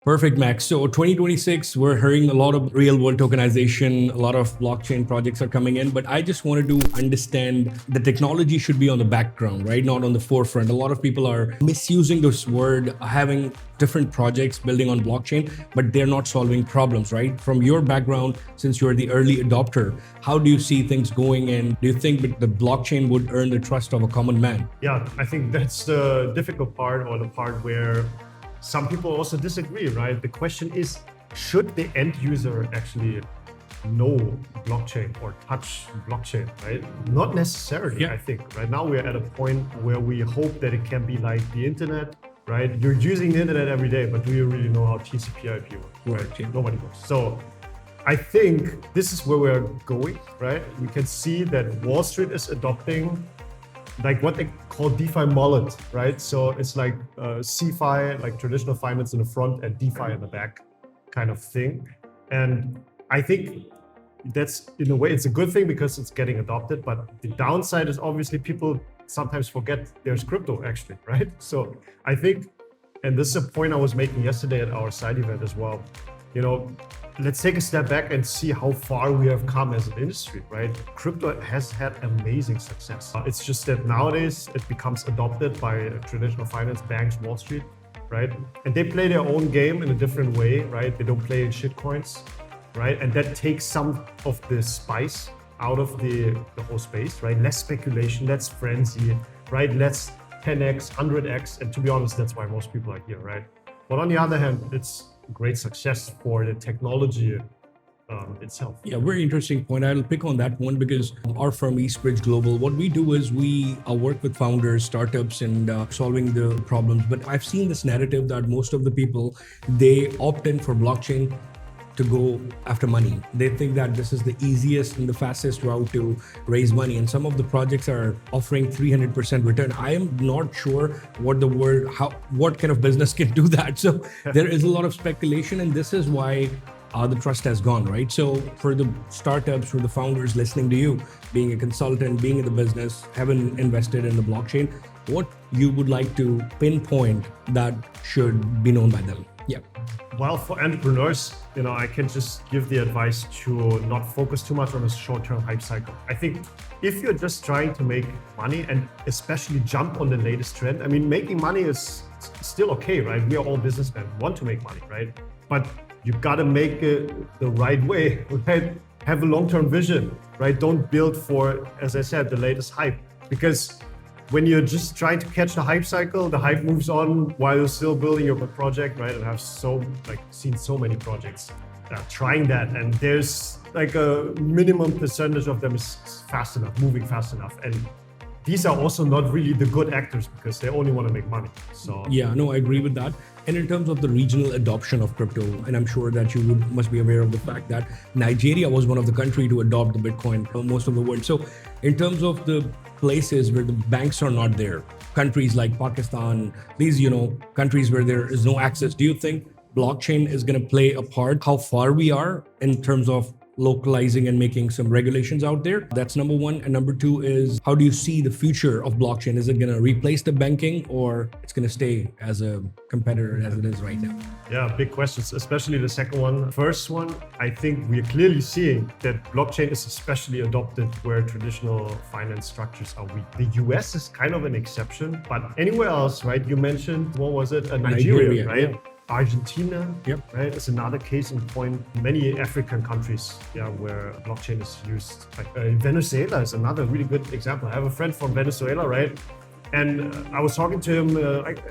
Perfect, Max. So 2026, we're hearing a lot of real world tokenization, a lot of blockchain projects are coming in, but I just wanted to understand the technology should be on the background, right? Not on the forefront. A lot of people are misusing this word, having different projects building on blockchain, but they're not solving problems, right? From your background, since you're the early adopter, how do you see things going? And do you think that the blockchain would earn the trust of a common man? Yeah, I think that's the difficult part, or the part where some people also disagree, right? The question is, should the end user actually know blockchain or touch blockchain, right? Not necessarily, I think. Right now we're at a point where we hope that it can be like the internet, right? You're using the internet every day, but do you really know how TCP/IP works? Right. Nobody knows. So I think this is where we're going, right? We can see that Wall Street is adopting like what they call DeFi wallet, right? So it's like CeFi, like traditional finance in the front and DeFi in the back kind of thing. And I think that's, in a way, it's a good thing because it's getting adopted. But the downside is obviously people sometimes forget there's crypto actually, right? So I think, and this is a point I was making yesterday at our side event as well, let's take a step back and see how far we have come as an industry, right? Crypto has had amazing success. It's just that nowadays it becomes adopted by traditional finance banks, Wall Street, right? And they play their own game in a different way, right? They don't play in shitcoins, right? And that takes some of the spice out of the whole space, right? Less speculation, less frenzy, right? Less 10x, 100x. And to be honest, that's why most people are here, right? But on the other hand, it's great success for the technology itself. Yeah, very interesting point. I'll pick on that one because our firm, Eastbridge Global, what we do is we work with founders, startups, and solving the problems. But I've seen this narrative that most of the people, they opt in for blockchain to go after money. They think that this is the easiest and the fastest route to raise money. And some of the projects are offering 300% return. I am not sure what kind of business can do that. So there is a lot of speculation, and this is why the trust has gone, right? So for the startups, for the founders listening to you, being a consultant, being in the business, having invested in the blockchain, what you would like to pinpoint that should be known by them? Yeah. Well, for entrepreneurs, I can just give the advice to not focus too much on a short-term hype cycle. I think if you're just trying to make money and especially jump on the latest trend, I mean, making money is still okay, right? We are all businessmen, want to make money, right? But you've got to make it the right way, right? Have a long-term vision, right? Don't build for, as I said, the latest hype, because when you're just trying to catch the hype cycle, the hype moves on while you're still building your project, right? And I've seen so many projects trying that, and there's like a minimum percentage of them is fast enough, moving fast enough. And these are also not really the good actors because they only want to make money. So yeah, no, I agree with that. And in terms of the regional adoption of crypto, and I'm sure that you must be aware of the fact that Nigeria was one of the countries to adopt the Bitcoin most of the world. So in terms of the places where the banks are not there, countries like Pakistan, these, countries where there is no access, do you think blockchain is going to play a part? How far we are in terms of localizing and making some regulations out there? That's number one. And number two is, how do you see the future of blockchain? Is it going to replace the banking, or it's going to stay as a competitor as it is right now? Yeah, big questions, especially the second one. First one, I think we're clearly seeing that blockchain is especially adopted where traditional finance structures are weak. The US is kind of an exception, but anywhere else, right? You mentioned, what was it? Nigeria, right? Yeah. Argentina, right, is another case in point. Many African countries, where blockchain is used. Venezuela is another really good example. I have a friend from Venezuela, right? And I was talking to him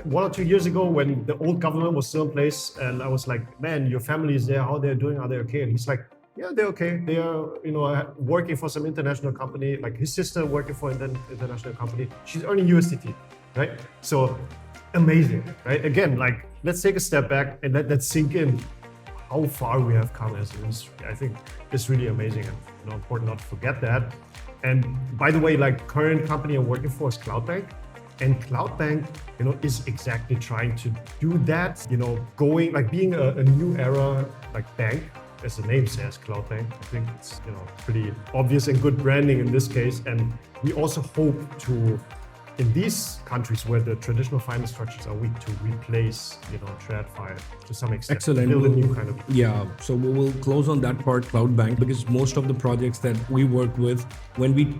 1 or 2 years ago when the old government was still in place. And I was like, man, your family is there. How they're doing? Are they okay? And he's like, yeah, they're okay. They are, working for some international company. Like his sister working for an international company. She's earning USDT, right? So amazing, right? Again, let's take a step back and let that sink in how far we have come as an industry. I think it's really amazing and important not to forget that. And by the way, current company I'm working for is Cloudbank. And Cloudbank, is exactly trying to do that, being a new era, bank, as the name says, Cloudbank. I think it's, pretty obvious and good branding in this case. And we also hope to in these countries where the traditional finance structures are weak, to replace, TradFi to some extent. Excellent. Build a new kind of. Yeah, so we will close on that part, cloud bank, because most of the projects that we work with, when we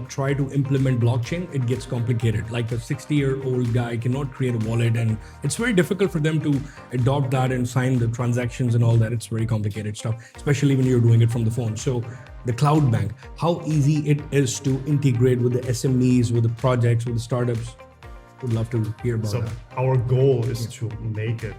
try to implement blockchain, it gets complicated. Like a 60-year-old guy cannot create a wallet, and it's very difficult for them to adopt that and sign the transactions and all that. It's very complicated stuff, especially when you're doing it from the phone. So the cloud bank, how easy it is to integrate with the SMEs, with the projects, with the startups. Would love to hear about that. Our goal is to make it,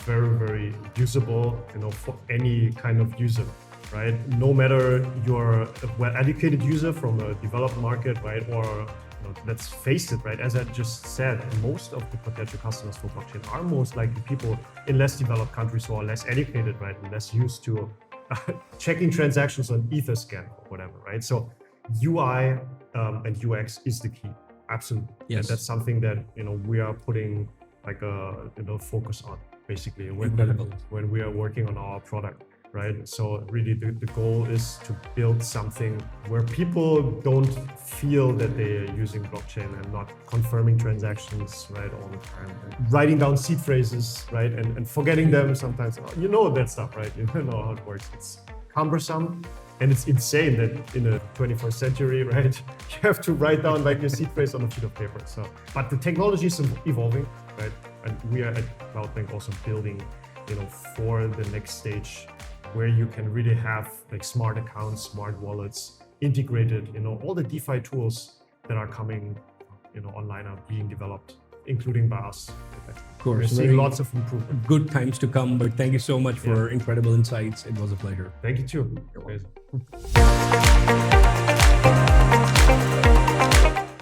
very, very usable, for any kind of user, right? No matter you're a well-educated user from a developed market, right? Or, let's face it, right? As I just said, most of the potential customers for blockchain are most likely people in less developed countries who are less educated, right? And less used to checking transactions on Etherscan or whatever, right? So UI and UX is the key. Absolutely. Yes. And that's something that, we are putting a focus on basically when we are working on our product, right? So really the goal is to build something where people don't feel that they're using blockchain and not confirming transactions, right, all the time. And writing down seed phrases, right, and forgetting them sometimes. That stuff, right? You know how it works. It's cumbersome. And it's insane that in the 21st century, right, you have to write down your seed phrase on a sheet of paper. So, but the technology is evolving, right? And we are at CloudBank also building, for the next stage where you can really have smart accounts, smart wallets integrated, all the DeFi tools that are coming, online are being developed, including by us. Of course, we're seeing lots of improvement. Good times to come, but thank you so much for incredible insights. It was a pleasure. Thank you too. Amazing.